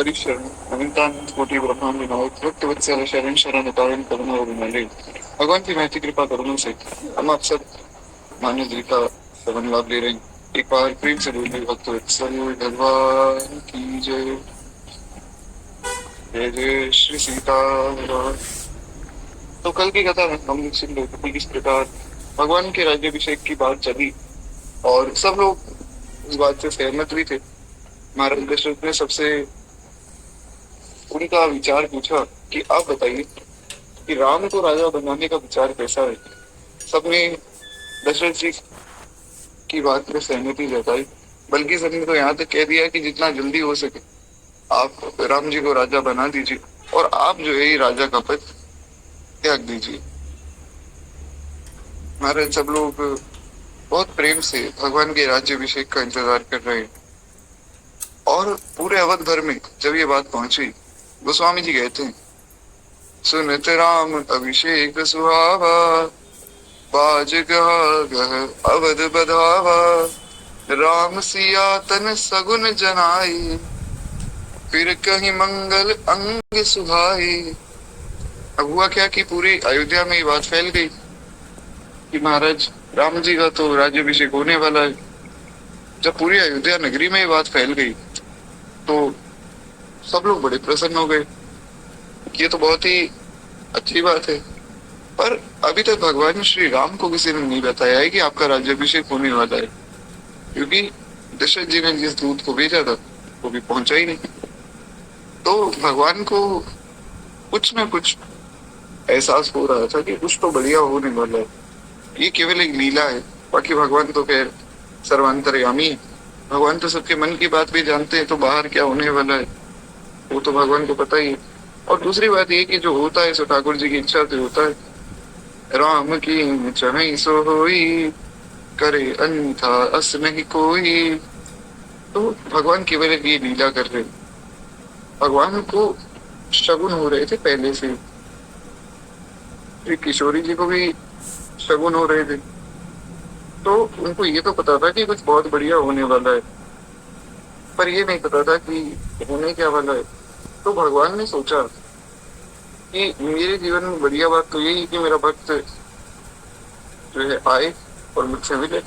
हरिशरण अनंतानंद कोटि ब्रह्मांड नायक भक्त वत्सल शरण शरण पावन करुणा और विमले। भगवान की महती कृपा करुणा से हम आप सब मान्य जी का श्रवण लाभ ले रहे हैं। एक बार प्रेम से बोलिए भक्त वत्सल भगवान की जय। जय जय श्री सीताराम। तो कल की कथा में हम लोग सुन रहे थे कि किस प्रकार भगवान के राज्याभिषेक की बात चली और सब लोग इस बात से सहमत भी थे। महाराज दशरथ ने सबसे उनका विचार पूछा कि आप बताइए कि राम को राजा बनाने का विचार कैसा है। सबने दशरथ जी की बात में सहमति जताई, बल्कि सबने तो यहाँ तक कह दिया कि जितना जल्दी हो सके आप राम जी को राजा बना दीजिए और आप जो है ये राजा का पद त्याग दीजिए। महाराज सब लोग बहुत प्रेम से भगवान के राज्याभिषेक का इंतजार कर रहे हैं और पूरे अवध भर में जब ये बात पहुंची, गोस्वामी जी कहते हैं, सुनत राम अभिषेक सुहावा, बाज गह अवध बधावा, राम सिया तन सगुन जनाई, फिर कहीं मंगल अंग सुहाई। अब हुआ क्या कि पूरी अयोध्या में ये बात फैल गई कि महाराज राम जी का तो राज्याभिषेक होने वाला है। जब पूरी अयोध्या नगरी में ये बात फैल गई तो सब लोग बड़े प्रसन्न हो गए। ये तो बहुत ही अच्छी बात है, पर अभी तक भगवान श्री राम को किसी ने नहीं बताया है कि आपका राज्याभिषेक होने वाला है, क्योंकि दशरथ जी ने जिस दूत को भेजा था वो भी पहुंचा ही नहीं। तो भगवान को कुछ न कुछ एहसास हो रहा था कि कुछ तो बढ़िया होने वाला है। ये केवल एक लीला है, बाकी भगवान तो खैर सर्वांतर्यामी है। भगवान तो सबके मन की बात भी जानते हैं, तो बाहर क्या होने वाला है वो तो भगवान को पता ही है। और दूसरी बात ये कि जो होता है सो ठाकुर जी की इच्छा से होता है। राम की चाहे सो होई, करे अन्यथा अस नहीं कोई। तो भगवान केवल ये लीला कर रहे। भगवान को शगुन हो रहे थे पहले से, किशोरी जी को भी शगुन हो रहे थे, तो उनको ये तो पता था कि कुछ बहुत बढ़िया होने वाला है, पर ये नहीं पता था कि होने क्या वाला है। तो भगवान ने सोचा कि मेरे जीवन में बढ़िया बात तो यही कि मेरा भक्त जो है आए और मुझसे मिले।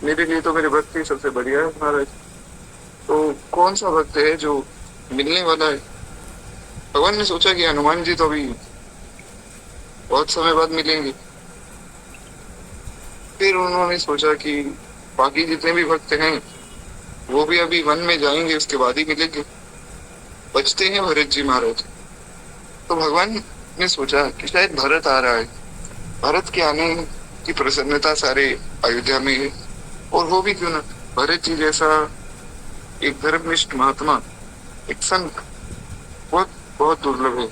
मेरे लिए तो मेरे भक्त ही सबसे बढ़िया है महाराज। तो कौन सा भक्त है जो मिलने वाला है। भगवान ने सोचा कि हनुमान जी तो अभी बहुत समय बाद मिलेंगे। फिर उन्होंने सोचा कि बाकी जितने भी भक्त हैं वो भी अभी वन में जाएंगे, उसके बाद ही मिलेंगे। बचते हैं भरत जी महाराज। तो भगवान ने सोचा कि शायद भरत आ रहा है, भरत के आने की प्रसन्नता सारे अयोध्या में है, और वो भी क्यों ना भरत जी जैसा एक धर्मनिष्ठ महात्मा, एक संत बहुत बहुत दुर्लभ है।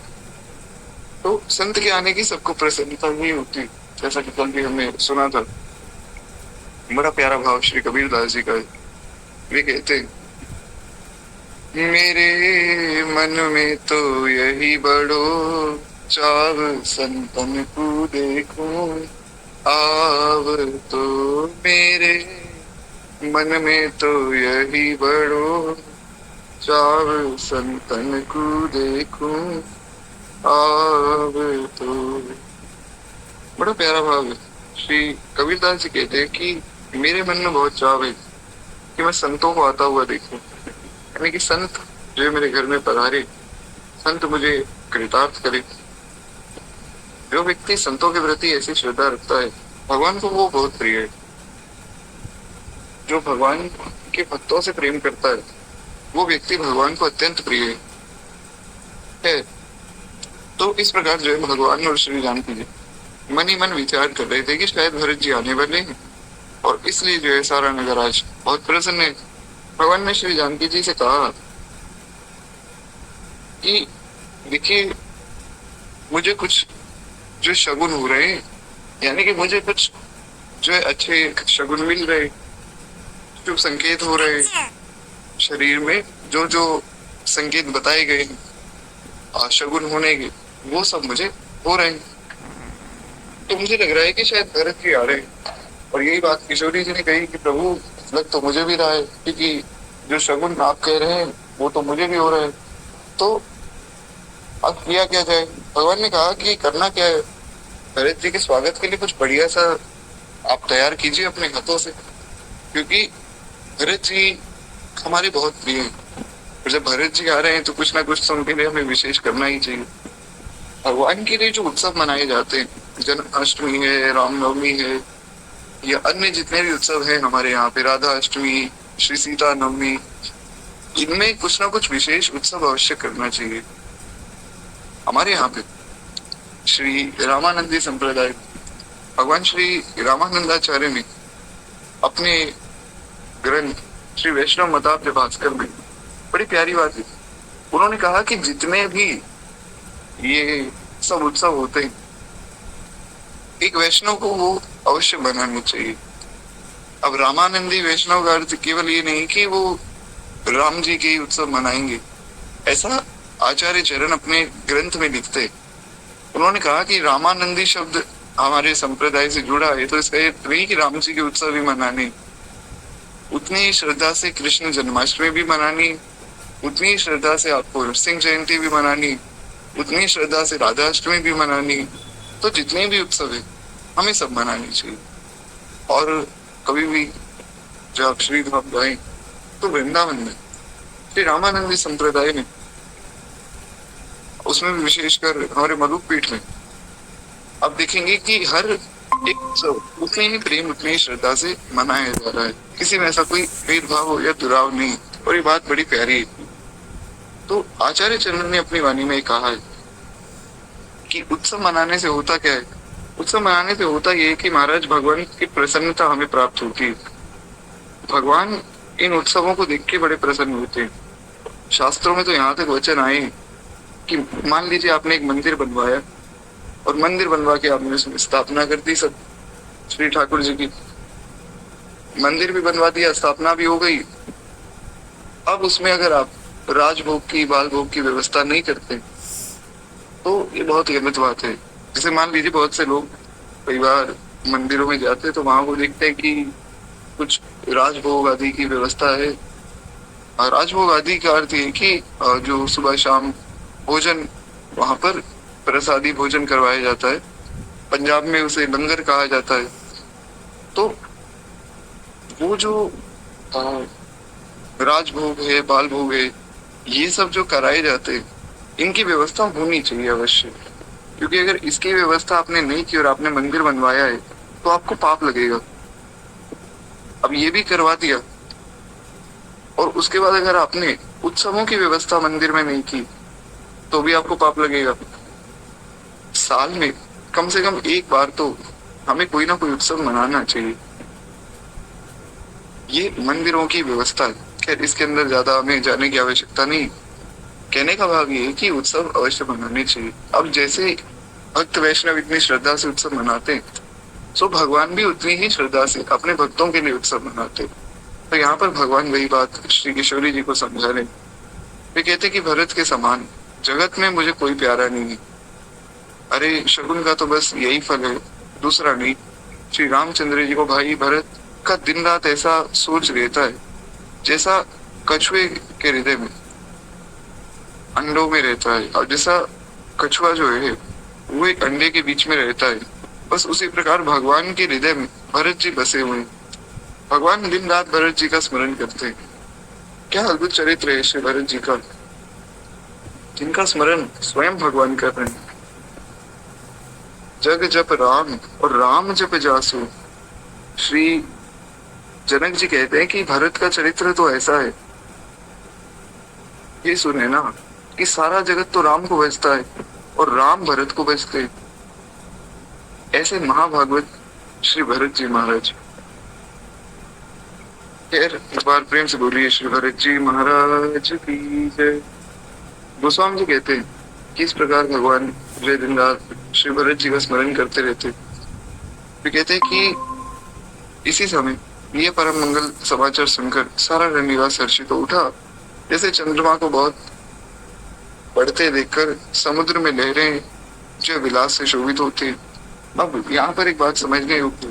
तो संत के आने की सबको प्रसन्नता नहीं होती, जैसा कि कल भी हमने सुना था। बड़ा प्यारा भाव श्री कबीर दास जी का है। वे कहते हैं, मेरे मन में तो यही बड़ो चाव, संतन को देखूं आव। तो मेरे मन में तो यही बड़ो चाव, संतन को देखूं आव। तो बड़ा प्यारा भाव है। श्री कबीरदास जी कहते हैं कि मेरे मन में बहुत चाव है कि मैं संतों को आता हुआ देखूं, यानी कि संत जो मेरे घर में पधारे, संत मुझे कृतार्थ करे। जो व्यक्ति संतों के प्रति ऐसी श्रद्धा रखता है, भगवान को वो बहुत प्रिय है। जो भगवान के भक्तों से प्रेम करता है वो व्यक्ति भगवान को अत्यंत प्रिय है। तो इस प्रकार जो है भगवान और श्री जानकी जी मन ही मन विचार कर रहे थे कि शायद भरत जी आने वाले हैं, और इसलिए जो है सारा नगर आज बहुत प्रसन्न है। भगवान ने श्री जानकी जी से कहा कि देखिए, मुझे कुछ जो शगुन हो रहे हैं, यानी कि मुझे कुछ जो है अच्छे शगुन मिल रहे, शुभ संकेत हो रहे शरीर में, जो जो संकेत बताए गए शगुन होने के, वो सब मुझे हो रहे हैं। तो मुझे लग रहा है कि शायद भरत जी आ रहे हैं। और यही बात किशोरी जी ने कही कि प्रभु लग तो मुझे भी रहा है, क्योंकि जो शगुन आप कह रहे हैं वो तो मुझे भी हो रहा है। तो अब किया क्या जाए? भगवान ने कहा कि करना क्या है, भरत जी के स्वागत के लिए कुछ बढ़िया सा आप तैयार कीजिए अपने हाथों से, क्योंकि भरत जी हमारे बहुत प्रिय हैं। और जब भरत जी आ रहे हैं तो कुछ ना कुछ तो उनके लिए हमें विशेष करना ही चाहिए। भगवान के लिए जो उत्सव मनाए जाते हैं, जन्माष्टमी है, रामनवमी है, या अन्य जितने भी उत्सव हैं हमारे यहाँ पे, राधा अष्टमी, श्री सीता नवमी, इनमें कुछ ना कुछ विशेष उत्सव अवश्य करना चाहिए। हमारे यहाँ पे श्री रामानंदी संप्रदाय, भगवान श्री रामानंदाचार्य ने अपने ग्रंथ श्री वैष्णव मताब्ज भास्कर में बड़ी प्यारी बात है। उन्होंने कहा कि जितने भी ये सब उत्सव होते हैं, एक वैष्णव को वो अवश्य मनाने चाहिए। अब रामानंदी वैष्णव का अर्थ केवल ये नहीं कि वो राम जी के उत्सव मनाएंगे, ऐसा आचार्य चरण अपने ग्रंथ में लिखते हैं। उन्होंने कहा कि रामानंदी शब्द हमारे संप्रदाय से जुड़ा है, तो इसका अर्थ नहीं कि राम जी के उत्सव भी मनाने, उतनी ही श्रद्धा से कृष्ण जन्माष्टमी भी मनानी, उतनी ही श्रद्धा से आपको सिंह जयंती भी मनानी, उतनी ही श्रद्धा से राधा अष्टमी भी मनानी। तो जितने भी उत्सव है हमें सब मनानी चाहिए। और कभी भी जब आप श्री धाम जाए तो वृंदावन में श्री रामानंदी संप्रदाय में, उसमें भी विशेषकर हमारे मलुक पीठ में आप देखेंगे कि हर एक उत्सव उतने ही प्रेम, उतनी ही श्रद्धा से मनाया जा रहा है। किसी में ऐसा कोई भेदभाव या दुराव नहीं, और ये बात बड़ी प्यारी है। तो आचार्य चरण ने अपनी वाणी में कहा है कि उत्सव मनाने से होता क्या है? उत्सव मनाने से होता यह है कि महाराज भगवान की प्रसन्नता हमें प्राप्त होती है। भगवान इन उत्सवों को देख के बड़े प्रसन्न होते हैं। शास्त्रों में तो यहाँ तक वचन आए कि मान लीजिए आपने एक मंदिर बनवाया, और मंदिर बनवा के आपने उसमें स्थापना कर दी, सब श्री ठाकुर जी की मंदिर भी बनवा दिया, स्थापना भी हो गई। अब उसमें अगर आप राजभोग की, बाल भोग की व्यवस्था नहीं करते तो ये बहुत गलत बात है। जैसे मान लीजिए बहुत से लोग कई बार मंदिरों में जाते हैं तो वहां वो देखते हैं कि कुछ राजभोग आदि की व्यवस्था है। और राजभोग आदि का अर्थ है कि जो सुबह शाम भोजन वहां पर प्रसादी भोजन करवाया जाता है, पंजाब में उसे लंगर कहा जाता है। तो वो जो राजभोग है, बाल भोग है, ये सब जो कराए जाते हैं, इनकी व्यवस्था होनी चाहिए अवश्य। क्योंकि अगर इसकी व्यवस्था आपने नहीं की और आपने मंदिर बनवाया है तो आपको पाप लगेगा। अब ये भी करवा दिया और उसके बाद अगर आपने उत्सवों की व्यवस्था मंदिर में नहीं की तो भी आपको पाप लगेगा। साल में कम से कम एक बार तो हमें कोई ना कोई उत्सव मनाना चाहिए। ये मंदिरों की व्यवस्था है। खैर इसके अंदर ज्यादा हमें जाने की आवश्यकता नहीं। कहने का भाव ये है कि उत्सव अवश्य मनाने चाहिए। अब जैसे भक्त वैष्णव इतनी श्रद्धा से उत्सव मनाते हैं, सो भगवान भी उतनी ही श्रद्धा से अपने भक्तों के लिए उत्सव मनाते हैं। तो यहाँ पर भगवान वही बात श्री किशोरी जी को समझा रहे। वे कहते कि भरत के समान जगत में मुझे कोई प्यारा नहीं है। अरे शकुन का तो बस यही फल है, दूसरा नहीं। श्री रामचंद्र जी को भाई भरत का दिन रात ऐसा सोच रहता है जैसा कछुए के हृदय में अंडों में रहता है, और जैसा कछुआ जो है वो एक अंडे के बीच में रहता है, बस उसी प्रकार भगवान के हृदय में भरत जी बसे हुए हैं। भगवान दिन रात भरत जी का स्मरण करते हैं। क्या अद्भुत चरित्र है श्री भरत जी का, जिनका स्मरण स्वयं भगवान कर रहे हैं। जग जप राम और राम जप जासु। श्री जनक जी कहते हैं कि भरत का चरित्र तो ऐसा है, ये सुने ना, कि सारा जगत तो राम को भजता है और राम भरत को भजते हैं। ऐसे महाभागवत श्री भरत जी महाराज। खैर एक बार प्रेम से बोलिए श्री भरत जी महाराज की जय। गोस्वामी जी कहते हैं कि इस प्रकार भगवान पूरे दिन रात श्री भरत जी का स्मरण करते रहते। वे कहते हैं कि इसी समय ये परम मंगल समाचार सुनकर सारा रनिवास हर्षित तो उठा, जैसे चंद्रमा को बहुत बढ़ते देखकर समुद्र में लहरें जो विलास से शोभित होते। अब यहाँ पर एक बात समझने योग्य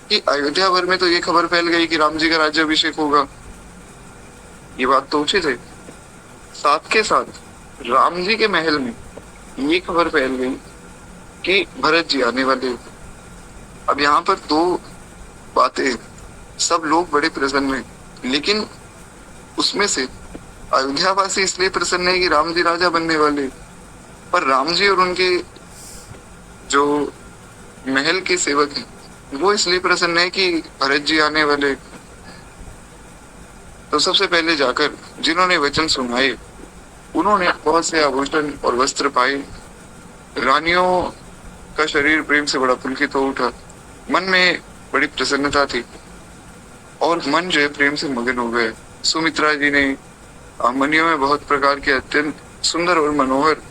कि अयोध्या भर में तो ये खबर फैल गई कि राम जी का राज्याभिषेक होगा। ये बात तो उचित है, साथ के साथ राम जी के महल में ये खबर फैल गई कि भरत जी आने वाले हैं। अब यहाँ पर दो बातें, सब लोग बड़े प्रसन्न हैं, लेकिन उसमें से अयोध्या वासी इसलिए प्रसन्न है कि राम जी राजा बनने वाले, पर राम जी और उनके जो महल के सेवक हैं वो इसलिए प्रसन्न है कि भरत जी आने वाले। तो सबसे पहले जाकर जिन्होंने वचन सुनाए उन्होंने बहुत से आभूषण और वस्त्र पाए। रानियों का शरीर प्रेम से बड़ा पुलकित हो उठा, मन में बड़ी प्रसन्नता थी और मन जो है प्रेम से मगन हो गए। सुमित्रा जी ने मनियों में बहुत प्रकार के अत्यंत सुंदर और मनोहर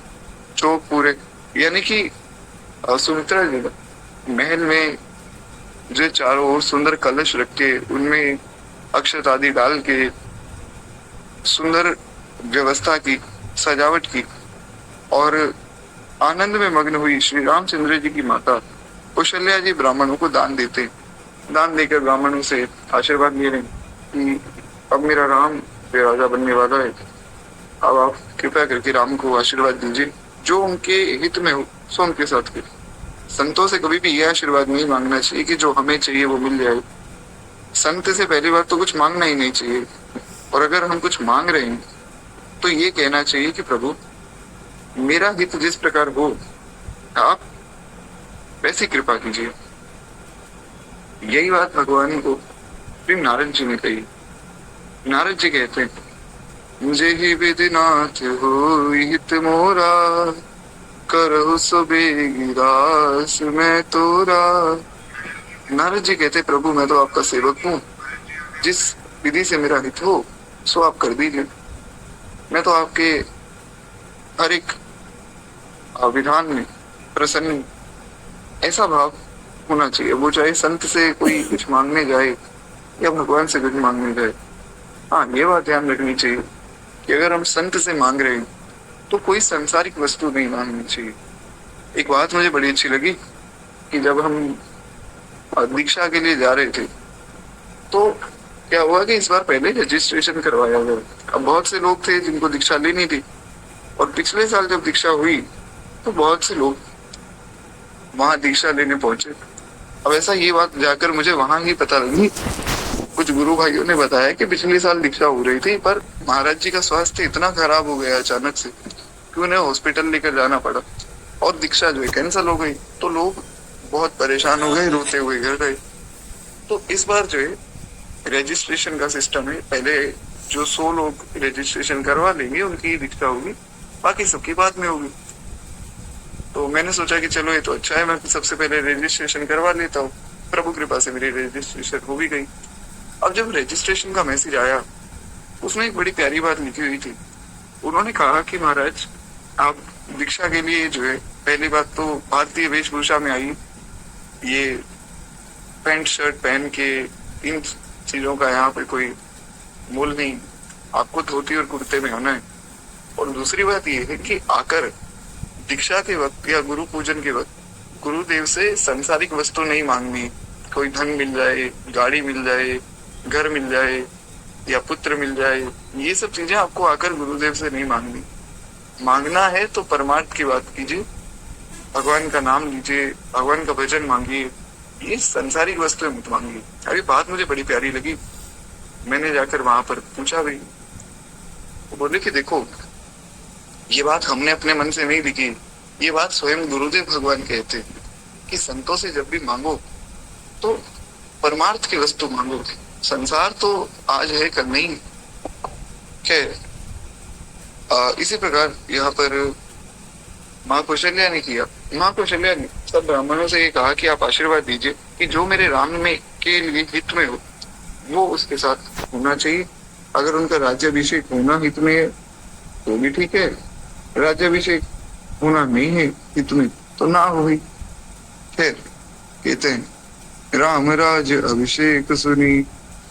चौक पूरे, यानी कि सुमित्रा जी महल में जो चारों ओर सुंदर कलश रख के उनमें अक्षत आदि डाल के सुंदर व्यवस्था की, सजावट की और आनंद में मग्न हुई श्री रामचंद्र जी की माता कौशल्या जी ब्राह्मणों को दान देते, दान देकर ब्राह्मणों से आशीर्वाद ले रहे कि अब मेरा राम राजा बनने वाला है, अब आप कृपया करके राम को आशीर्वाद दीजिए, जो उनके हित में हो सो उनके साथ करें। संतों से कभी भी यह आशीर्वाद नहीं मांगना चाहिए कि जो हमें चाहिए वो मिल जाए। संत से पहली बात तो कुछ मांगना ही नहीं चाहिए, और अगर हम कुछ मांग रहे हैं तो ये कहना चाहिए कि प्रभु मेरा हित जिस प्रकार हो आप वैसी कृपा कीजिए। यही बात भगवान को श्री नारद जी ने कही। नारद जी कहते हैं, मुझे ही विधिनाथ हो हित मोरा, करहु सो बेगिरास मैं तोरा। नारद जी कहते, प्रभु मैं तो आपका सेवक हूँ, जिस विधि से मेरा हित हो सो आप कर दीजिए। मैं तो आपके हर एक विधान में प्रसन्न, ऐसा भाव होना चाहिए। वो चाहे संत से कोई कुछ मांगने जाए या भगवान से कुछ मांगने जाए, हाँ ये बात ध्यान रखनी चाहिए कि अगर हम संत से मांग रहे हैं तो कोई सांसारिक वस्तु नहीं मांगनी चाहिए। एक बात मुझे बड़ी अच्छी लगी कि जब हम दीक्षा के लिए जा रहे थे तो क्या हुआ कि इस बार पहले रजिस्ट्रेशन करवाया गया। अब बहुत से लोग थे जिनको दीक्षा लेनी थी, और पिछले साल जब दीक्षा हुई तो बहुत से लोग वहां दीक्षा लेने पहुंचे। अब ऐसा ये बात जाकर मुझे वहां ही पता लगी, कुछ गुरु भाइयों ने बताया कि पिछले साल दीक्षा हो रही थी, पर महाराज जी का स्वास्थ्य इतना खराब हो गया अचानक से कि उन्हें हॉस्पिटल लेकर जाना पड़ा और दीक्षा जो है कैंसिल हो गई। तो लोग बहुत परेशान हो गए, रोते हुए घर गए। तो इस बार जो है रजिस्ट्रेशन का सिस्टम है, पहले जो 100 लोग रजिस्ट्रेशन करवा लेंगे उनकी दीक्षा होगी, बाकी सबकी बाद में होगी। तो मैंने सोचा कि चलो ये तो अच्छा है, मैं सबसे पहले रजिस्ट्रेशन करवा लेता हूँ। प्रभु कृपा से मेरी रजिस्ट्रेशन हो भी गई। अब जब रजिस्ट्रेशन का मैसेज आया उसमें एक बड़ी प्यारी बात लिखी हुई थी। उन्होंने कहा कि महाराज आप दीक्षा के लिए जो है पहली बात तो भारतीय वेशभूषा में आई, ये पैंट शर्ट पहन के इन चीजों का यहाँ पे कोई मूल नहीं, आपको धोती और कुर्ते में आना है। और दूसरी बात ये है कि आकर दीक्षा के वक्त या गुरु पूजन के वक्त गुरुदेव से सांसारिक वस्तु नहीं मांगनी। कोई धन मिल जाए, गाड़ी मिल जाए, घर मिल जाए या पुत्र मिल जाए, ये सब चीजें आपको आकर गुरुदेव से नहीं मांगनी। मांगना है तो परमार्थ की बात कीजिए, भगवान का नाम लीजिए, भगवान का भजन मांगिए, ये संसारिक वस्तुएं मत मांगिए। अभी बात मुझे बड़ी प्यारी लगी, मैंने जाकर वहां पर पूछा भी, वो बोले कि देखो ये बात हमने अपने मन से नहीं लिखी, ये बात स्वयं गुरुदेव भगवान कहते हैं कि संतों से जब भी मांगो तो परमार्थ की वस्तु मांगो। संसार तो आज है कल नहीं। खैर इसी प्रकार यहाँ पर माँ कौशल्या ने किया। माँ कौशल्या ने सब ब्राह्मणों से ये कहा कि आप आशीर्वाद दीजिए कि जो मेरे राम में के लिए हित में हो वो उसके साथ होना चाहिए। अगर उनका राज्याभिषेक होना हित में है तो भी ठीक है, राज्याभिषेक होना नहीं है हित में तो ना हो ही। खैर कहते हैं, राम राज अभिषेक सुनी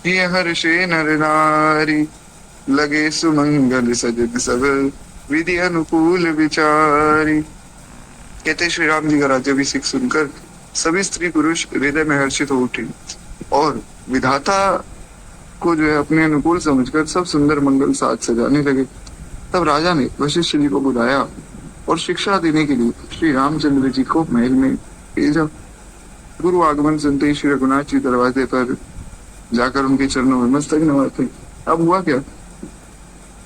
ये हर्षे नर नारी, लगे सुमंगल सजग सब विधि अनुकूल विचारी। कहते श्री राम जी का राज्याभिषेक सुनकर सभी स्त्री पुरुष हृदय में हर्षित हो उठे और विधाता को जो है अपने अनुकूल समझकर सब सुंदर मंगल साज सजाने लगे। तब राजा ने वशिष्ठ जी को बुलाया और शिक्षा देने के लिए श्री रामचंद्र जी को महल में भेजा। गुरु आगमन सुनते ही श्री रघुनाथ जी दरवाजे पर जाकर उनके चरणों में मस्तक नवाते। अब हुआ क्या,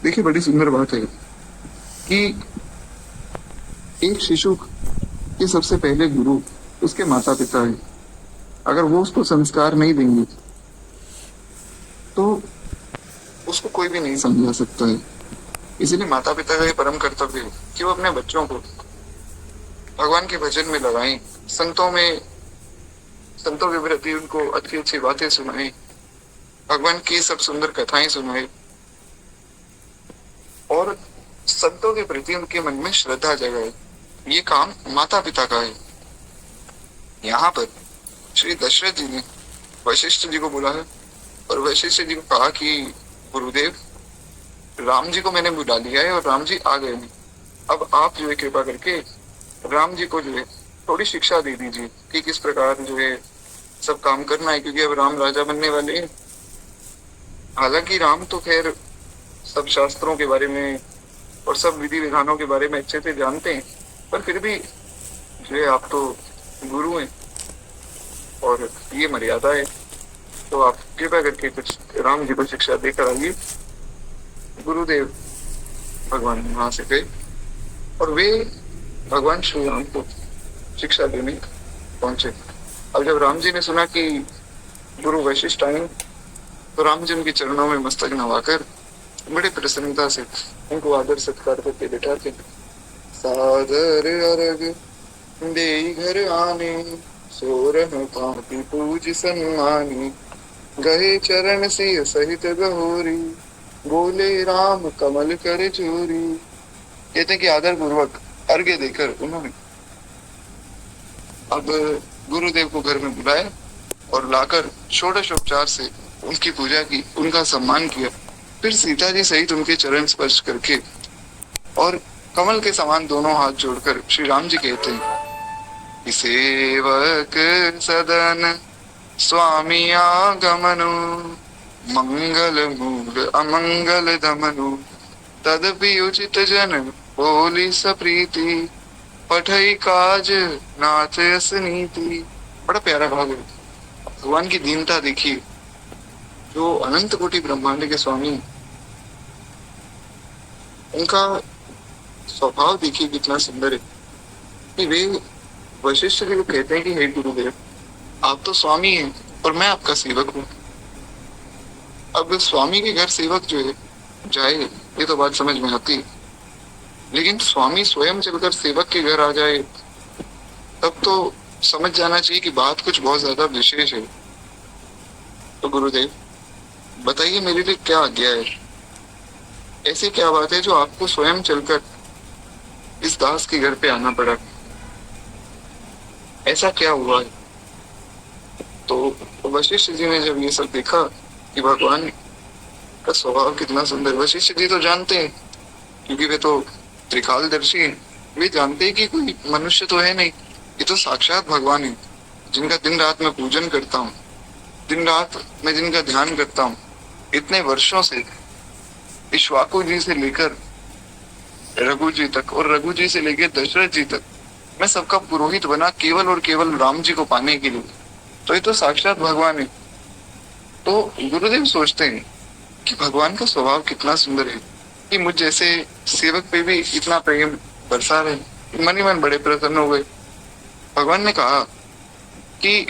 देखिए बड़ी सुंदर बात है कि एक शिशु के सबसे पहले गुरु उसके माता पिता है। अगर वो उसको संस्कार नहीं देंगे तो उसको कोई भी नहीं समझा सकता है। इसीलिए माता पिता का ये परम कर्तव्य है कि वो अपने बच्चों को भगवान के भजन में लगाएं, संतों के प्रति उनको अच्छी अच्छी बातें सुनाएं, भगवान की सब सुंदर कथाएं सुनाएं और संतों के प्रति उनके मन में श्रद्धा जगाए। ये काम माता पिता का है। यहाँ पर श्री दशरथ जी ने वशिष्ठ जी को बुलाया और वशिष्ठ जी को कहा कि गुरुदेव, राम जी को मैंने बुला लिया है और राम जी आ गए हैं। अब आप जो है कृपा करके राम जी को जो है थोड़ी शिक्षा दे दीजिए कि किस प्रकार जो है सब काम करना है, क्योंकि अब राम राजा बनने वाले हैं। हालांकि राम तो खैर सब शास्त्रों के बारे में और सब विधि विधानों के बारे में अच्छे से जानते हैं, पर फिर भी जो है आप तो गुरु हैं और ये मर्यादा है, तो आप कृपया करके कुछ राम जी को शिक्षा देकर आइए। गुरुदेव भगवान वहां से गए और वे भगवान श्री राम को शिक्षा देने पहुंचे। अब जब राम जी ने सुना कि गुरु वशिष्ठ आए तो राम जी उनके चरणों में मस्तक नवाकर बड़े प्रसन्नता से उनको आदर सत्कार करके बिठाते। सादर अर्घ देई घर आने, सोरह भांति पूज सम्मानी, गए चरण सिंह सहित गहोरी, बोले राम कमल कर चोरी। कहते कि आदर पूर्वक अर्घ्य देकर उन्होंने अब गुरुदेव को घर में बुलाया और लाकर षोडशोपचार से उनकी पूजा की, उनका सम्मान किया। फिर सीता जी सहित उनके चरण स्पर्श करके और कमल के समान दोनों हाथ जोड़कर श्री राम जी कहते हैं, सेवक सदन स्वामी आगमनु, मंगल मूल अमंगल दमनु, तदपि उचित जन बोली सप्रीति, पठई काज नाथ यस नीति। बड़ा प्यारा भाव है। भगवान की दीनता देखिए, जो अनंत कोटि ब्रह्मांड के स्वामी, उनका स्वभाव देखिए कितना सुंदर है कि वे वशिष्ठ जी को कहते हैं कि हे गुरुदेव, आप तो स्वामी हैं और मैं आपका सेवक हूँ। अब स्वामी के घर सेवक जो है जाए ये तो बात समझ में आती है, लेकिन स्वामी स्वयं चलकर सेवक के घर आ जाए तब तो समझ जाना चाहिए कि बात कुछ बहुत ज्यादा विशेष है। तो गुरुदेव बताइए मेरे लिए क्या आज्ञा है, ऐसी क्या बात है जो आपको स्वयं चलकर इस दास के घर पे आना पड़ा, ऐसा क्या हुआ है। तो वशिष्ठ जी ने जब ये सब देखा कि भगवान का स्वभाव कितना सुंदर, वशिष्ठ जी तो जानते हैं क्योंकि वे तो त्रिकालदर्शी हैं, वे जानते हैं कि कोई मनुष्य तो है नहीं, ये तो साक्षात भगवान है जिनका दिन रात मैं पूजन करता हूँ, दिन रात मैं जिनका ध्यान करता हूँ। इतने वर्षों से इक्ष्वाकु जी से लेकर रघु जी तक और रघु जी से लेकर दशरथ जी तक मैं सबका पुरोहित बना केवल और केवल राम जी को पाने के लिए, तो ये तो साक्षात भगवान है। तो गुरुदेव सोचते हैं कि भगवान का स्वभाव कितना सुंदर है कि मुझ जैसे सेवक पे भी इतना प्रेम बरसा रहे। मन ही मन बड़े प्रसन्न हो गए। भगवान ने कहा कि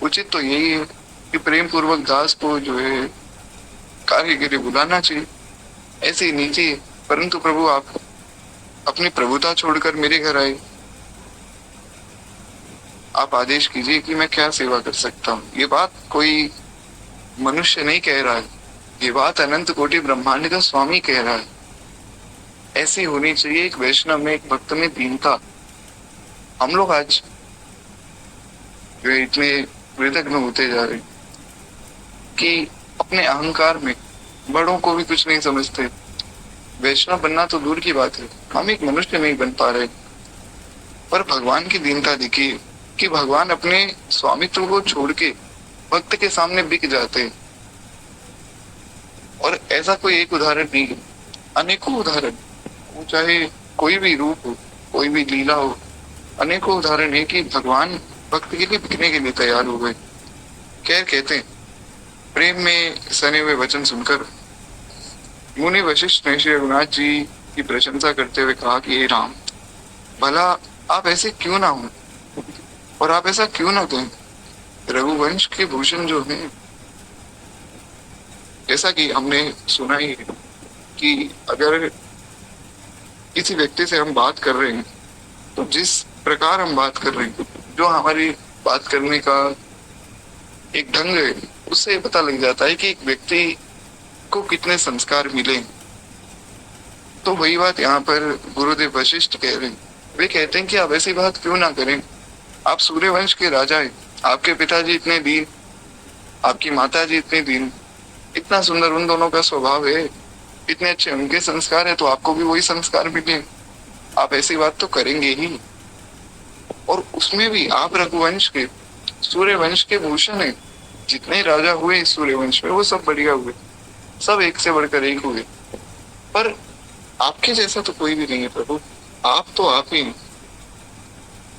उचित तो यही है कि प्रेम पूर्वक दास को जो है कार्य के लिए बुलाना चाहिए, ऐसे ही नहीं चाहिए। परंतु प्रभु आप अपनी प्रभुता छोड़कर मेरे घर आए, आप आदेश कीजिए कि मैं क्या सेवा कर सकता हूँ। ये बात कोई मनुष्य नहीं कह रहा है, ये बात अनंत कोटि ब्रह्मांड का स्वामी कह रहा है। ऐसी होनी चाहिए एक वैष्णव में, एक भक्त में दीनता। हम लोग आज जो इतने कृतज्ञ होते जा रहे कि अपने अहंकार में बड़ों को भी कुछ नहीं समझते। वैष्णव बनना तो दूर की बात है, हम एक मनुष्य नहीं बन पा रहे। पर भगवान की दीनता देखिए कि भगवान अपने स्वामित्व को छोड़ के भक्त के सामने बिक जाते हैं। और ऐसा कोई एक उदाहरण नहीं है, अनेकों उदाहरण, वो चाहे कोई भी रूप हो, कोई भी लीला हो, अनेकों उदाहरण है कि भगवान भक्त के लिए बिकने के लिए तैयार हो गए। खैर कहते हैं, प्रेम में सने हुए वचन सुनकर मुनि वशिष्ठ ने श्री रघुनाथ जी की प्रशंसा करते हुए कहा कि हे राम, भला आप ऐसे क्यों ना हो और आप ऐसा क्यों ना कहें। रघुवंश के भूषण जो हैं, जैसा कि हमने सुना ही है कि अगर किसी व्यक्ति से हम बात कर रहे हैं तो जिस प्रकार हम बात कर रहे हैं, जो हमारी बात करने का एक ढंग है, उससे ये पता लग जाता है कि एक व्यक्ति को कितने संस्कार मिले। तो वही बात यहाँ पर गुरुदेव वशिष्ठ कह रहे हैं। वे कहते हैं कि आप ऐसी बात क्यों ना करें, आप सूर्यवंश के राजा हैं, आपके पिताजी इतने दीन, आपकी माता जी इतनी दीन, इतना सुंदर उन दोनों का स्वभाव है, इतने अच्छे उनके संस्कार है, तो आपको भी वही संस्कार मिले, आप ऐसी बात तो करेंगे ही। और उसमें भी आप रघुवंश के, सूर्यवंश के भूषण है। जितने राजा हुए इस सूर्यवंश में वो सब बढ़िया हुए, सब एक से बढ़कर एक हुए, पर आपके जैसा तो कोई भी नहीं है प्रभु, आप तो आप ही हैं।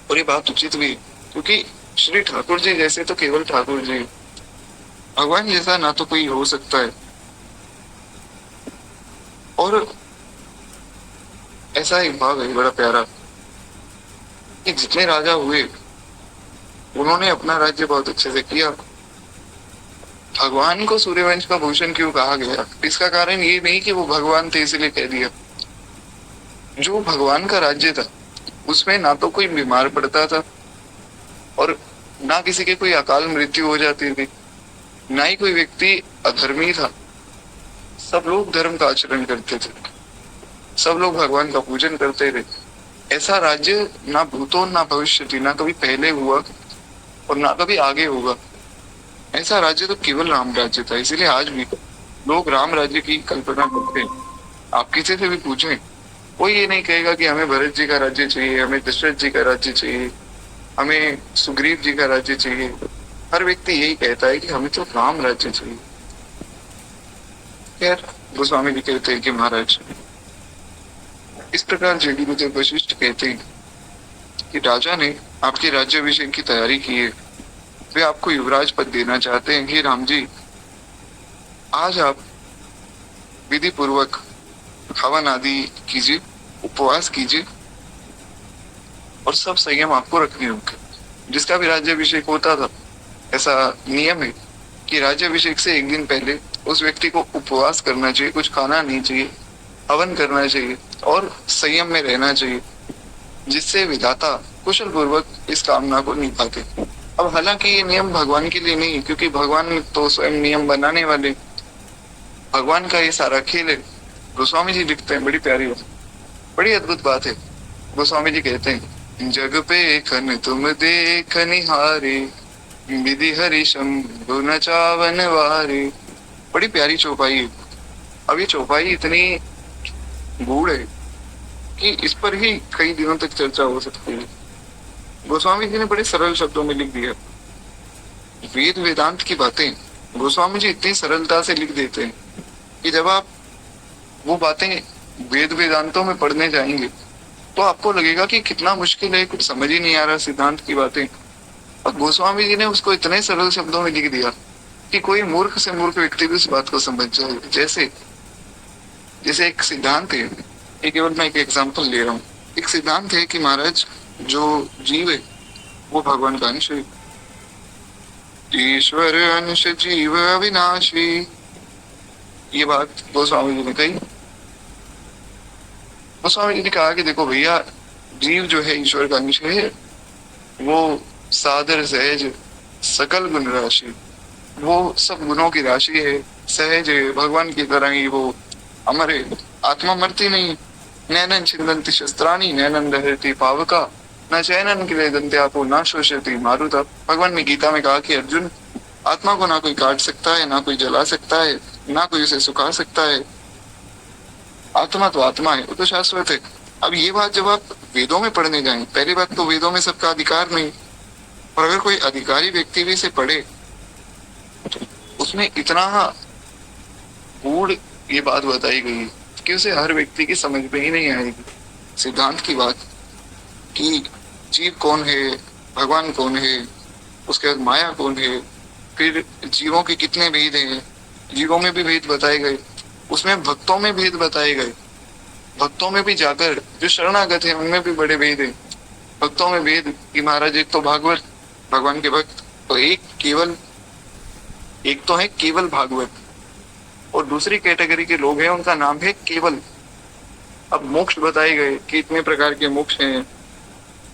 और ये बात उचित भी है, क्योंकि श्री ठाकुर जी जैसे तो केवल ठाकुर जी, भगवान जैसा ना तो कोई हो सकता है। और ऐसा एक भाव है बड़ा प्यारा कि जितने राजा हुए उन्होंने अपना राज्य बहुत अच्छे से किया। भगवान को सूर्यवंश का भूषण क्यों कहा गया, इसका कारण ये नहीं कि वो भगवान थे इसलिए कह दिया। जो भगवान का राज्य था उसमें ना तो कोई बीमार पड़ता था और ना किसी के कोई अकाल मृत्यु हो जाती थी, ना ही कोई व्यक्ति अधर्मी था। सब लोग धर्म का आचरण करते थे, सब लोग भगवान का पूजन करते थे। ऐसा राज्य ना भूतो ना भविष्य थी, ना कभी पहले हुआ और ना कभी आगे होगा। ऐसा राज्य तो केवल राम राज्य था। इसीलिए आज भी लोग राम राज्य की कल्पना करते हैं। आप किसी से भी पूछें, कोई ये नहीं कहेगा कि हमें भरत जी का राज्य चाहिए, हमें दशरथ जी का राज्य चाहिए, हमें सुग्रीव जी का राज्य चाहिए। हर व्यक्ति यही कहता है कि हमें तो राम राज्य चाहिए। खैर गोस्वामी जी कहते हैं कि महाराज, इस प्रकार जेडी गुरुदेव वशिष्ठ कहते हैं कि राजा ने आपके राज्याभिषेक की तैयारी की है, वे आपको युवराज पद देना चाहते हैं। हे राम जी, आज आप विधि पूर्वक हवन आदि कीजिए, उपवास कीजिए और सब संयम आपको रखने होंगे। जिसका भी राज्याभिषेक होता था, ऐसा नियम है कि राज्याभिषेक से एक दिन पहले उस व्यक्ति को उपवास करना चाहिए, कुछ खाना नहीं चाहिए, हवन करना चाहिए और संयम में रहना चाहिए, जिससे विधाता कुशल पूर्वक इस कामना को निभाते। अब हालांकि ये नियम भगवान के लिए नहीं, क्योंकि भगवान तो स्वयं नियम बनाने वाले, भगवान का ये सारा खेल है। गोस्वामी जी लिखते हैं, बड़ी प्यारी बात, बड़ी अद्भुत बात है। गोस्वामी जी कहते हैं, जग पे खन तुम देख निहारे, विधि हरि शंभु न चावन वारे। बड़ी प्यारी चौपाई है। अब ये चौपाई इतनी गूढ़ है कि इस पर ही कई दिनों तक चर्चा हो सकती है। गोस्वामी जी ने बड़े सरल शब्दों में लिख दिया। वेद वेदांत की बातें गोस्वामी जी इतनी सरलता से लिख देते हैं कि जब आप वो बातें वेद वेदांतों में पढ़ने जाएंगे तो आपको लगेगा कि कितना मुश्किल है, कुछ समझ ही नहीं आ रहा सिद्धांत की बातें। और गोस्वामी जी ने उसको इतने सरल शब्दों में लिख दिया कि कोई मूर्ख से मूर्ख व्यक्ति भी उस बात को समझ जाए। जैसे जैसे एक सिद्धांत है, ये केवल मैं एक एग्जांपल ले रहा हूँ। एक सिद्धांत है कि महाराज, जो जीव है वो भगवान का अंश है। ईश्वर अंश जीव अविनाशी, ये बात गोस्वामी जी ने कही। गोस्वामी जी ने कहा कि देखो भैया, जीव जो है ईश्वर का अंश है, वो सादर सहज सकल गुण राशि, वो सब गुणों की राशि है, सहज है, भगवान की तरह ही वो अमर है। आत्मा मरती नहीं। नैनन छिन्दन्ति शस्त्राणि नैनन दहति पावका, न चैनन क्लेदन्ते आपो न शोषयति मारुता। भगवान ने गीता में कहा कि अर्जुन, आत्मा को ना कोई काट सकता है, ना कोई जला सकता है, ना कोई उसे सुखा सकता है। आत्मा तो आत्मा है, वो तो शाश्वत है। अब ये बात जब आप वेदों में पढ़ने जाएं, पहली बात तो वेदों में सबका अधिकार नहीं, और अगर कोई अधिकारी व्यक्ति भी इसे पढ़े तो उसमें इतना गूढ़ ये बात बताई गई कि उसे हर व्यक्ति की समझ में ही नहीं आएगी। सिद्धांत की बात कि जीव कौन है, भगवान कौन है, उसके बाद माया कौन है, फिर जीवों के कितने भेद हैं, जीवों में भी भेद बताए गए, उसमें भक्तों में भेद बताए गए, भक्तों में भी जाकर जो शरणागत है उनमें भी बड़े भेद है। भक्तों में भेद कि महाराज एक तो भागवत, भगवान के भक्त, तो एक तो है केवल भागवत, और दूसरी कैटेगरी के लोग हैं उनका नाम है केवल। अब मोक्ष बताए गए कि इतने प्रकार के मोक्ष हैं,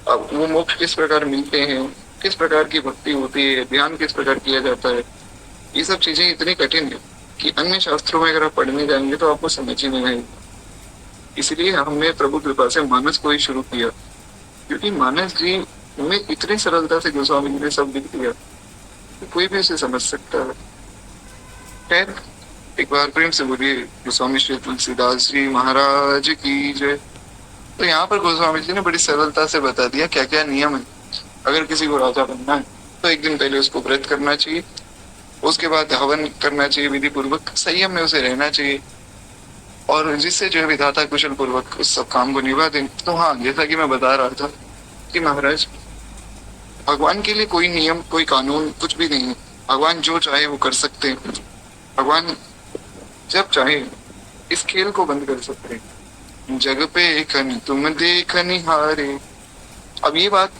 अब वो मोक्ष किस प्रकार मिलते हैं, किस प्रकार की भक्ति होती है, ध्यान किस प्रकार किया जाता है, ये सब चीजें इतनी कठिन है कि अन्य शास्त्रों में अगर आप पढ़ने जाएंगे तो आपको समझ ही नहीं आएगी। इसलिए हमने प्रभु कृपा से मानस को ही शुरू किया, क्योंकि मानस जी में इतनी सरलता से गोस्वामी जी ने सब लिख दिया कि कोई भी उसे समझ सकता है। खैर, एक बार प्रेम से बोलिए गोस्वामी श्री तुलसीदास जी महाराज की जय। तो यहाँ पर गोस्वामी जी ने बड़ी सरलता से बता दिया क्या क्या नियम है। अगर किसी को राजा बनना है तो एक दिन पहले उसको व्रत करना चाहिए, उसके बाद हवन करना चाहिए विधि पूर्वक, संयम में उसे रहना चाहिए, और जिससे जो है विधाता कुशल पूर्वक उस सब काम को निभा दे। तो हाँ, जैसा कि मैं बता रहा था कि महाराज भगवान के लिए कोई नियम, कोई कानून कुछ भी नहीं है। भगवान जो चाहे वो कर सकते हैं। भगवान जब चाहे इस खेल को बंद कर सकते हैं। जग पे खन तुम देख निहारे। अब ये बात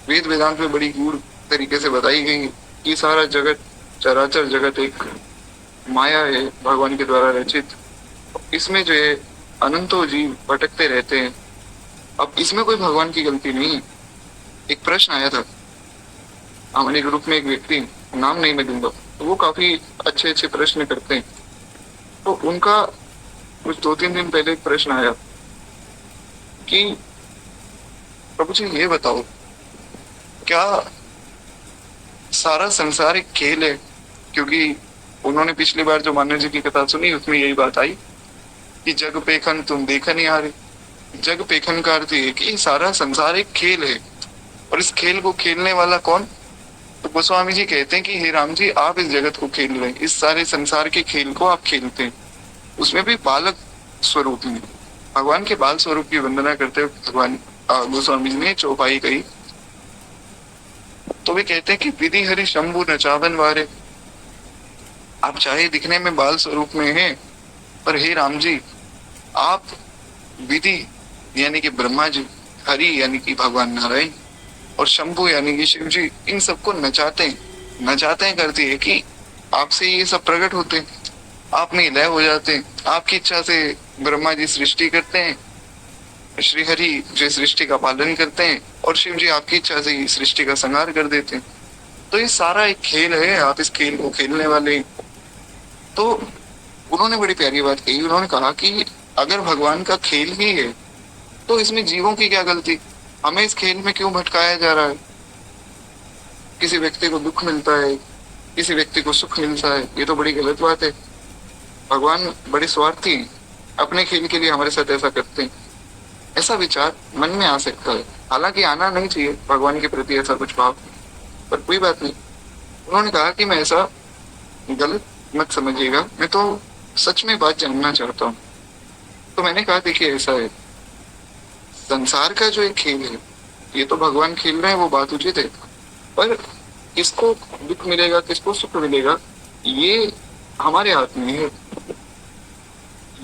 वेद वेदांत में बड़ी गूढ़ तरीके से बताई गई है कि सारा जगत, चराचर जगत एक माया है भगवान के द्वारा रचित। इसमें जो है अनंतों जीव भटकते रहते हैं। अब इसमें कोई भगवान की गलती नहीं है। एक प्रश्न आया था हमारे ग्रुप में, एक व्यक्ति, नाम नहीं मैं दूंगा, तो वो काफी अच्छे अच्छे प्रश्न करते हैं। तो उनका कुछ 2-3 दिन पहले एक प्रश्न आया कि प्रभु जी ये बताओ, क्या सारा संसार एक खेल है? क्योंकि उन्होंने पिछली बार जो मानव जी की कथा सुनी उसमें यही बात आई कि जग पेखन तुम देखा नहीं आ रहे। जग पेखन का अर्थ ये कि सारा संसार एक खेल है, और इस खेल को खेलने वाला कौन? तो गोस्वामी जी कहते हैं कि हे राम जी, आप इस जगत को खेल रहे हैं, इस सारे संसार के खेल को आप खेलते हैं, उसमें भी बालक स्वरूप में। भगवान के बाल स्वरूप की वंदना करते हुए भगवान गोस्वामी जी ने चौपाई कही, तो वे कहते हैं कि विधि हरि शंभु नचावन वारे। आप चाहे दिखने में बाल स्वरूप में हैं, पर हे राम जी, आप विधि यानी कि ब्रह्मा जी, हरि यानी कि भगवान नारायण, और शंभु यानी कि शिव जी, इन सबको नचाते हैं। नचाते हैं करती है कि आपसे ये सब प्रकट होते हैं, आप में लय हो जाते हैं। आपकी इच्छा से ब्रह्मा जी सृष्टि करते हैं, श्री हरि जो सृष्टि का पालन करते हैं, और शिव जी आपकी इच्छा से ही सृष्टि का संहार कर देते हैं। तो ये सारा एक खेल है, आप इस खेल को खेलने वाले। तो उन्होंने बड़ी प्यारी बात कही। उन्होंने कहा कि अगर भगवान का खेल ही है तो इसमें जीवों की क्या गलती? हमें इस खेल में क्यों भटकाया जा रहा है? किसी व्यक्ति को दुख मिलता है, किसी व्यक्ति को सुख मिलता है, ये तो बड़ी गलत बात है। भगवान बड़े स्वार्थी हैं, अपने खेल के लिए हमारे साथ ऐसा करते हैं। ऐसा विचार मन में आ सकता है, हालांकि आना नहीं चाहिए भगवान के प्रति ऐसा कुछ भाव, पर कोई बात नहीं। उन्होंने कहा कि मैं ऐसा गलत मत समझिएगा, मैं तो सच में बात जानना चाहता हूँ। तो मैंने कहा देखिए ऐसा है, संसार का जो एक खेल है ये तो भगवान खेल रहे हैं, वो बात उचित है, पर किसको दुख मिलेगा, किसको सुख मिलेगा, ये हमारे हाथ में है।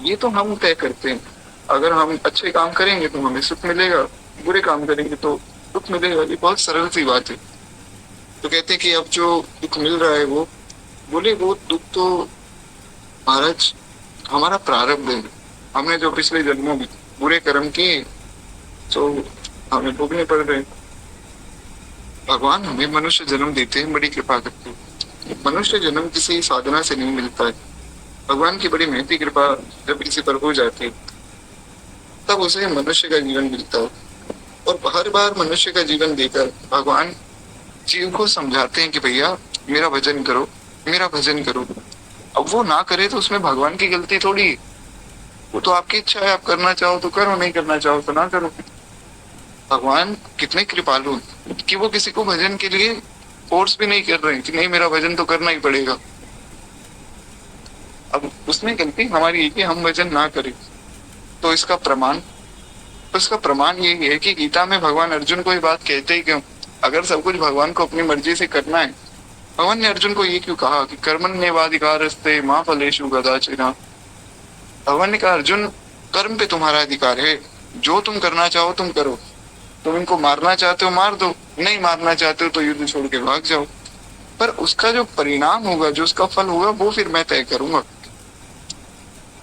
ये तो हम तय करते हैं। अगर हम अच्छे काम करेंगे तो हमें सुख मिलेगा, बुरे काम करेंगे तो दुख मिलेगा। ये बहुत सरल सी बात है। तो कहते हैं कि अब जो दुख मिल रहा है वो, बोले वो दुख तो महाराज हमारा प्रारब्ध है। हमने जो पिछले जन्मों में बुरे कर्म किए तो हमें भोगने पड़ रहे। भगवान हमें मनुष्य जन्म देते हैं बड़ी कृपा करके। मनुष्य जन्म किसी साधना से नहीं मिलता है। भगवान की बड़ी महती कृपा जब किसी पर हो जाती है तब उसे मनुष्य का जीवन मिलता है। और हर बार मनुष्य का जीवन देकर भगवान जीव को समझाते हैं कि भैया मेरा भजन करो, मेरा भजन करो। अब वो ना करे तो उसमें भगवान की गलती थोड़ी, वो तो आपकी इच्छा है, आप करना चाहो तो करो, नहीं करना चाहो तो ना करो। भगवान कितने कृपालु कि वो किसी को भजन के लिए फोर्स भी नहीं कर रहे कि नहीं मेरा भजन तो करना ही पड़ेगा। अब उसमें गलती हमारी है कि हम भजन ना करें। तो इसका प्रमाण यही है कि गीता में भगवान अर्जुन को ये बात कहते ही क्यों? अगर सब कुछ भगवान को अपनी मर्जी से करना है, भगवान ने अर्जुन को ये क्यों कहा कि कर्मण्येवाधिकारस्ते मा फलेषु कदाचन। भगवान ने कहा अर्जुन, कर्म पे तुम्हारा अधिकार है, जो तुम करना चाहो तुम करो। तुम इनको मारना चाहते हो मार दो, नहीं मारना चाहते हो तो युद्ध छोड़ के भाग जाओ, पर उसका जो परिणाम होगा, जो उसका फल होगा, वो फिर मैं तय करूंगा।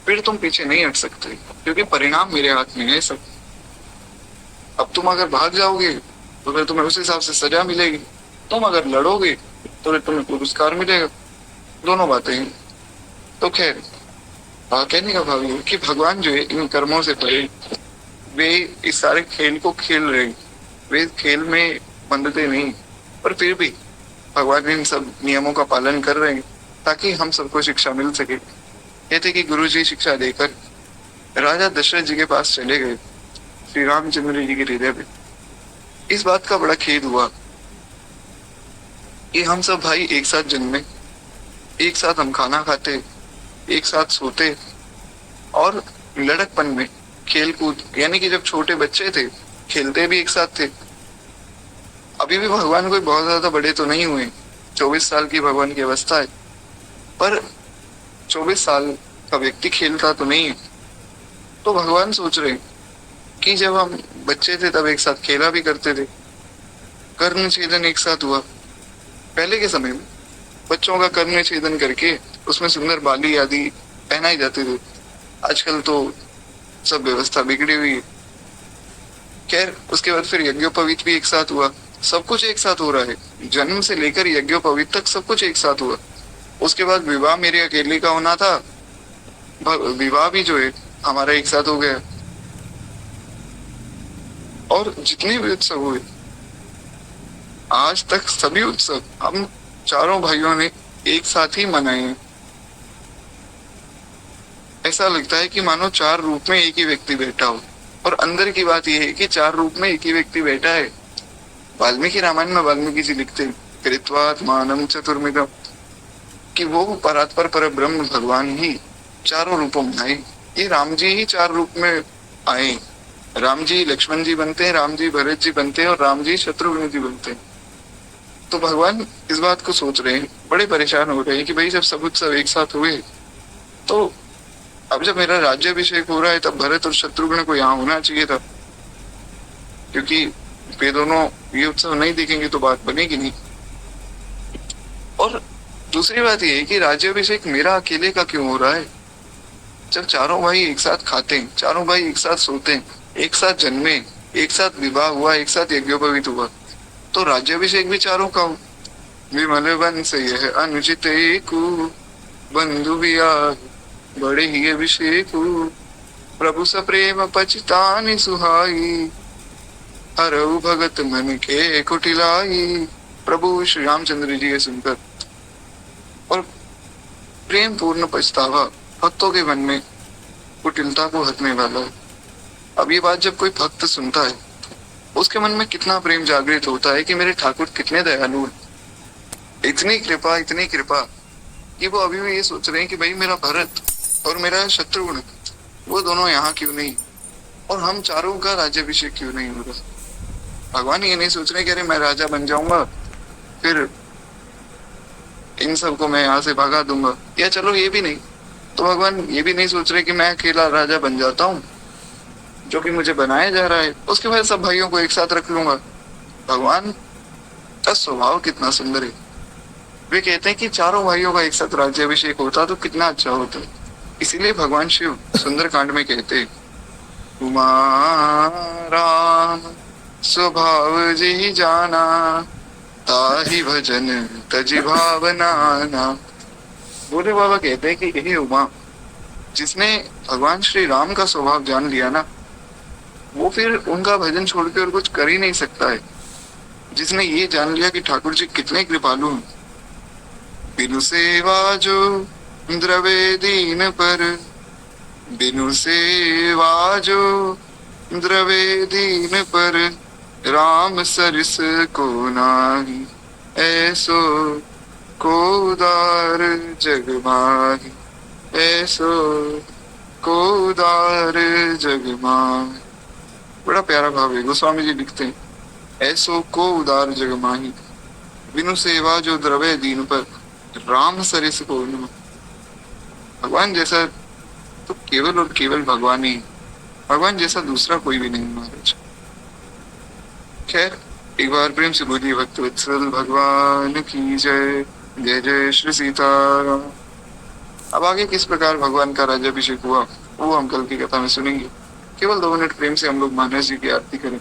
फिर तुम पीछे नहीं हट सकते, क्योंकि परिणाम मेरे हाथ में है सब। अब तुम अगर भाग जाओगे तो फिर तुम्हें उस हिसाब से सजा मिलेगी, तुम अगर लड़ोगे तो फिर तुम्हें पुरस्कार मिलेगा। दोनों बातें हैं। तो खैर, कहने का भाव ये कि भगवान जो है इन कर्मों से परे, वे इस सारे खेल को खेल रहे, वे खेल में बंधते नहीं, पर फिर भी भगवान इन सब नियमों का पालन कर रहे हैं ताकि हम सबको शिक्षा मिल सके। कहते कि गुरु जी शिक्षा देकर राजा दशरथ जी के पास चले गए, श्री रामचंद्र जी के हृदय पे। इस बात का बड़ा खेद हुआ कि हम सब भाई एक साथ जन्मे, एक साथ हम खाना खाते, एक साथ सोते, और लड़कपन में खेल कूद, यानी कि जब छोटे बच्चे थे खेलते भी एक साथ थे। अभी भी भगवान कोई बहुत ज्यादा बड़े तो नहीं हुए, 24 साल की भगवान की अवस्था है, पर 24 साल का व्यक्ति खेलता तो नहीं है। तो भगवान सोच रहे कि जब हम बच्चे थे तब एक साथ खेला भी करते थे, कर्ण छेदन एक साथ हुआ। पहले के समय में बच्चों का कर्ण छेदन करके उसमें सुंदर बाली आदि पहनाए जाते थे। आजकल तो सब व्यवस्था बिगड़ी हुई है। खैर, उसके बाद फिर यज्ञोपवीत भी एक साथ हुआ। सब कुछ एक साथ हो रहा है, जन्म से लेकर यज्ञोपवीत तक सब कुछ एक साथ हुआ। उसके बाद विवाह मेरे अकेले का होना था, विवाह भी जो है हमारा एक साथ हो गया। और जितने भी उत्सव हुए आज तक, सभी उत्सव हम चारों भाइयों ने एक साथ ही मनाए हैं। ऐसा लगता है कि मानो चार रूप में एक ही व्यक्ति बैठा हो, और अंदर की बात यह है कि चार रूप में एक ही व्यक्ति बैठा है। वाल्मीकि रामायण में वाल्मीकि जी लिखते हैं कृत्वात्मानं चतुर्विधम्, कि वो परात्पर पर ब्रह्म भगवान ही चारों रूपों में आए। ये राम जी ही चार रूप में आए। राम जी लक्ष्मण जी बनते हैं, राम जी भरत जी बनते हैं, और राम जी शत्रुघ्न जी बनते हैं। तो भगवान इस बात को सोच रहे हैं, बड़े परेशान हो रहे हैं कि भाई जब सब उत्सव एक साथ हुए, तो अब जब मेरा राज्याभिषेक हो रहा है तब भरत और शत्रुघ्न को यहाँ होना चाहिए था, क्योंकि वे दोनों ये उत्सव नहीं देखेंगे तो बात बनेगी नहीं। और दूसरी बात यह है कि राज्याभिषेक मेरा अकेले का क्यों हो रहा है? जब चारों भाई एक साथ खाते हैं, चारों भाई एक साथ सोते हैं, एक साथ जन्मे, एक साथ विवाह हुआ, एक साथ यज्ञोपवीत हुआ, तो राज्याभिषेक भी चारों का हो। विमल वंश यह अनुचित एकु, बंधु बिया बड़े ही अभिषेक, प्रभु सप्रेम पचितानि सुहाई, हरऊ भगत मन के कुटिलाई। प्रभु श्री रामचंद्र जी के सुनकर और प्रेम पूर्ण पछतावा भक्तों के मन में कुटिलता को हटने वाला है। अब ये बात जब कोई भक्त सुनता है, उसके मन में कितना प्रेम जागृत होता है कि मेरे ठाकुर कितने दयालु हैं। इतनी कृपा कि वो अभी भी ये सोच रहे हैं कि भाई मेरा भरत और मेरा शत्रुघ्न, वो दोनों यहाँ क्यों नहीं, और हम चारों का राज्याभिषेक क्यों नहीं हो रहा। भगवान ये नहीं सोच रहे कि अरे मैं राजा बन जाऊंगा फिर इन सबको मैं यहाँ से भगा दूंगा, या चलो ये भी नहीं, तो भगवान ये भी नहीं सोच रहे कि मैं अकेला राजा बन जाता हूँ जो कि मुझे बनाया जा रहा है, उसके बाद सब भाइयों को एक साथ रख लूंगा। भगवान का स्वभाव कितना सुंदर है। वे कहते हैं कि चारों भाइयों का एक साथ राज्याभिषेक होता तो कितना अच्छा होता। इसीलिए भगवान शिव सुंदर कांड में कहते हैं, तुम्हारा स्वभाव जी जाना, ताहि भजन तजि भावना। भोले बाबा कहते हैं कि हे उमा, जिसने भगवान श्री राम का स्वभाव जान लिया ना, वो फिर उनका भजन छोड़ के और कुछ कर ही नहीं सकता है। जिसने ये जान लिया कि ठाकुर जी कितने कृपालु हैं, बिनु सेवा जो द्रवे दीन पर, बिनु सेवा जो द्रवे दीन पर, राम सरस को नाही, ऐसो को उदार जग माही, ऐसो को उदार जग माही। बड़ा प्यारा भाव है। गोस्वामी जी लिखते हैं, ऐसो को उदार जग माही, बिनु सेवा जो द्रवे दीन पर, राम सरिस को न। भगवान जैसा तो केवल और केवल भगवान ही, भगवान जैसा दूसरा कोई भी नहीं महाराज। खैर, एक बार प्रेम से बोलिए भक्तवत्सल भगवान की जय। जय जय श्री सीताराम। अब आगे किस प्रकार भगवान का राज्याभिषेक हुआ वो हम कल की कथा में सुनेंगे। केवल 2 मिनट प्रेम से हम लोग महाराज जी की आरती करें।